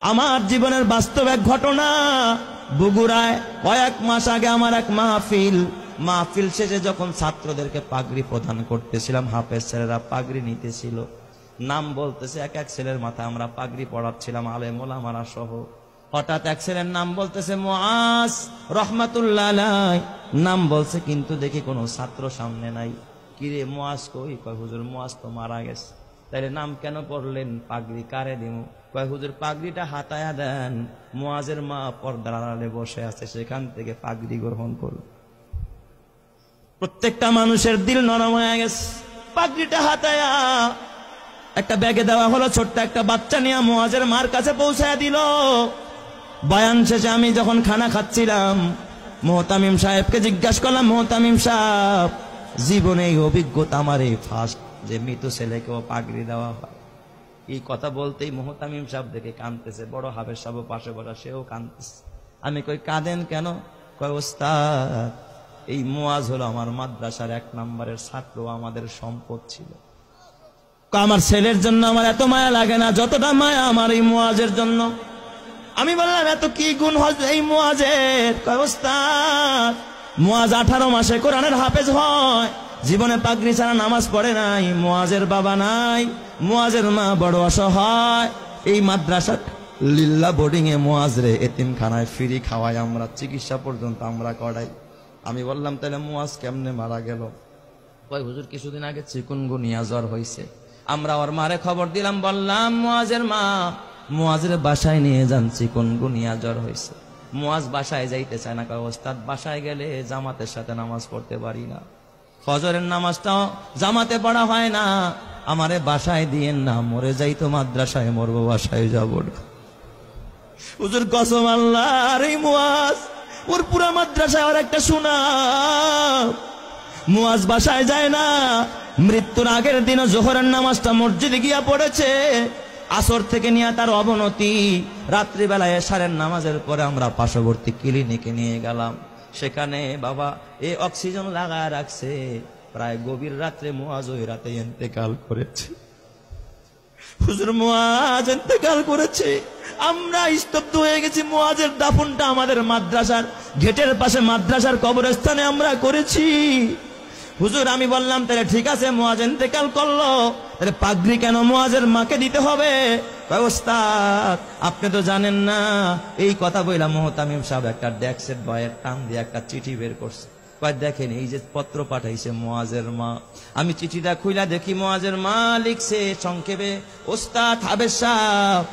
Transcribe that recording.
আমার জীবনের বাস্তব এক ঘটনা। বগুড়ায় কয়েক মাস আগে আমার এক মাহফিল শেষে যখন ছাত্রদেরকে পাগড়ি প্রদান করতেছিলাম, হাফেজ ছেলেরা পাগড়ি নিতেছিল, নাম বলতেছে এক এক ছেলের মাথায় আমরা পাগড়ি পড়াচ্ছিলাম, আলেম ওলামারা সহ। হঠাৎ এক ছেলের নাম বলতেছে মুআজ রহমাতুল্লাহ আলাইহি, নাম বলছে, কিন্তু দেখি কোনো ছাত্র সামনে নাই। কিরে মুআজ কই? কয় হুজুর মুআজ তো মারা গেছে। তাইলে নাম কেন পড়লেন? পাগড়ি কারে দিমু? কয় হুজুর পাগড়িটা হাতায়া দেন, মুআজের মা পর্দার আড়ালে বসে আছে, সেখান থেকে পাগড়ি গ্রহণ করুন। প্রত্যেকটা মানুষের দিল নরম হয়ে গেছে। পাগড়িটা হাতায়া একটা ব্যাগে দেওয়া হলো, ছোট্ট একটা বাচ্চা নিয়ে মুআজের মার কাছে পৌঁছায় দিল। বয়ান শেষে আমি যখন খানা খাচ্ছিলাম, মুহতামিম সাহেবকে জিজ্ঞাসা করলাম, মুহতামিম সাহেব, জীবনে এই অভিজ্ঞতা আমার এই ফার্স্ট যে মৃত ছেলেকেও পাগড়ি দেওয়া হয়। এই কথা বলতেই মুহতামিম সাহেব দেখে কাঁদতেছে, বড় হাফেজ সাহেব পাশে বসা, সেও কাঁদতেছে। আমি কই কাঁদেন কেন? কয় ওস্তাদ, এই মুআজ হলো আমার মাদ্রাসার 1 নম্বরের ছাত্র, আমাদের সম্পদ ছিল। আমার ছেলের জন্য আমার এত মায়া লাগে না যতটা মায়া আমার এই মুআজের জন্য। আমি বললাম এত কি গুণ হয় এই মুআজের? কয় ওস্তাদ, মুআজ 18 মাসে কোরআনের হাফেজ হয়, জীবনে পাগড়ি ছাড়া নামাজ পড়ে নাই, মুআজের বাবা নাই, মুআজের মা বড় অসহায়, এই মাদ্রাসা লিল্লা বোর্ডিং এ মুআজ রে এতিমখানায় ফ্রি খাওয়াই আমরা, চিকিৎসা পর্যন্ত আমরা করাই। আমি বললাম তাহলে মুআজ কেমনে মারা গেল? কয় হুজুর কিছুদিন আগে চিকুনগুনিয়া জ্বর হয়েছে, আমরা ওর মারে খবর দিলাম, বললাম মুআজের মা মুআজের বাসায় নিয়ে যান, চিকুনগুনিয়া জ্বর হয়েছে। মুআজ বাসায় যাইতে চায় না। কয় ওস্তাদ, বাসায় গেলে জামাতের সাথে নামাজ পড়তে পারি না, ফজরের নামাজটাও জামাতে পড়া হয় না, আমারে বাসায় দিয়েন না, মরে যাই তো মাদ্রাসায় মরবো, বাসায় যাব না। হুজুর কসম আল্লাহ, আর এই মুআজ ওর পুরা মাদ্রাসায় আর একটা সুনাম। মুআজ বাসায় যায় না, মৃত্যুর আগের দিনও জোহরের নামাজটা মসজিদে গিয়া পড়েছে, আসর থেকে নিয়ে তার অবনতি, রাত্রিবেলায় এশারের নামাজের পরে আমরা পার্শ্ববর্তী ক্লিনিকে নিয়ে গেলাম, সেখানে বাবা অক্সিজেন লাগায় রাখছে। প্রায় গভীর রাত্রে মুআজ ওই রাতে ইন্তেকাল করেছে। হুজুর মুআজ ইন্তেকাল করেছে, আমরা স্তব্ধ হয়ে গেছি। মুআজের দাফনটা আমাদের মাদ্রাসার গেটের পাশে মাদ্রাসার কবরস্থানে আমরা করেছি। হুজুর আমি বললাম তাহলে ঠিক আছে, মুআজ ইন্তেকাল করলো, তাহলে পাগড়ি কেন মুআজের মাকে দিতে হবে? কয় ওস্তাদ, আপনি তো জানেন না। এই কথা বললাম, মুহতামিম সাহেব একটা ডেস্কের বয়ের টান দিয়ে একটা চিঠি বের করছে। কয় দেখেন, এই যে পত্র পাঠাইছে মুআজের মা। আমি চিঠিটা খুইলা দেখি মুআজের মা লিখছে সংক্ষেপে, ওস্তাদ হাফেজ সাহেব